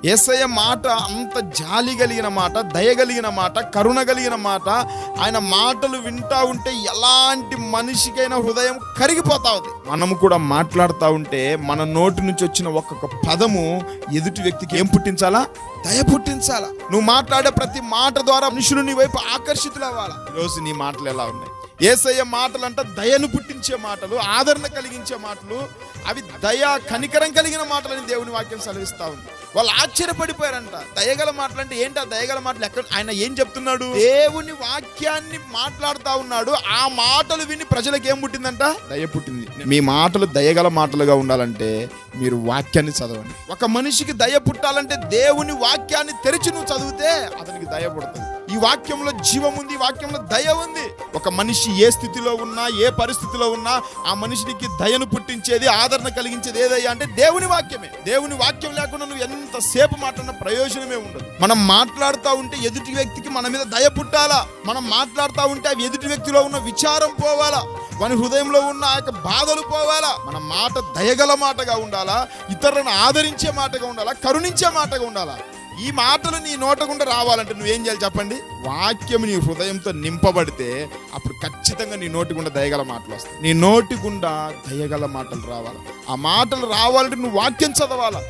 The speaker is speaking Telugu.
యేసయ్య మాట అంత జాలి కలిగిన మాట, దయ కలిగిన మాట, కరుణ కలిగిన మాట. ఆయన మాటలు వింటా ఉంటే ఎలాంటి మనిషికైనా హృదయం కరిగిపోతా ఉంది. మనము కూడా మాట్లాడుతూ ఉంటే మన నోటి నుంచి వచ్చిన ఒక్కొక్క పదము ఎదుటి వ్యక్తికి ఏం పుట్టించాలా? దయ పుట్టించాలా. నువ్వు మాట్లాడే ప్రతి మాట ద్వారా మనుషులు నీ వైపు ఆకర్షితులు అవ్వాలా. ఈరోజు నీ మాటలు ఎలా ఉన్నాయి? యేసయ్య మాటలు అంటే దయను పుట్టించే మాటలు, ఆదరణ కలిగించే మాటలు, అవి దయ కనికరం కలిగిన మాటలని దేవుని వాక్యం సెలవిస్తా ఉంది. వాళ్ళు ఆశ్చర్యపడిపోయారంట. దయగల మాటలు అంటే ఏంటి? ఆ దయగల మాటలు ఎక్కడ? ఆయన ఏం చెప్తున్నాడు? దేవుని వాక్యాన్ని మాట్లాడుతా ఉన్నాడు. ఆ మాటలు విని ప్రజలకు ఏం పుట్టిందంట? దయ పుట్టింది. మీ మాటలు దయగల మాటలుగా ఉండాలంటే మీరు వాక్యాన్ని చదవండి. ఒక మనిషికి దయ పుట్టాలంటే దేవుని వాక్యాన్ని తెరిచి నువ్వు చదివితే అతనికి దయ పుడుతుంది. ఈ వాక్యంలో జీవం ఉంది, ఈ వాక్యంలో దయ ఉంది. ఒక మనిషి ఏ స్థితిలో ఉన్నా, ఏ పరిస్థితిలో ఉన్నా ఆ మనిషికి దయను పుట్టించేది, ఆదరణ కలిగించేది ఏదయ్యా అంటే దేవుని వాక్యమే. దేవుని వాక్యం లేకుండా నువ్వు ఎంతసేపు మాట్లాడిన ప్రయోజనమే ఉండదు. మనం మాట్లాడుతూ ఉంటే ఎదుటి వ్యక్తికి మన మీద దయ పుట్టాలా. మనం మాట్లాడుతూ ఉంటే అవి ఎదుటి వ్యక్తిలో ఉన్న విచారం పోవాలా, వాని హృదయంలో ఉన్న ఆ యొక్క బాధలు పోవాలా. మన మాట దయగల మాటగా ఉండాలా, ఇతరులను ఆదరించే మాటగా ఉండాలా, కరుణించే మాటగా ఉండాలా. ఈ మాటలు నీ నోట గుండా రావాలంటే నువ్వేం చేయాలి చెప్పండి? వాక్యం నీ హృదయంతో నింపబడితే అప్పుడు ఖచ్చితంగా నీ నోటి గుండా దయగల మాటలు వస్తాయి. నీ నోటి గుండా దయగల మాటలు రావాలి. ఆ మాటలు రావాలంటే నువ్వు వాక్యం చదవాలా.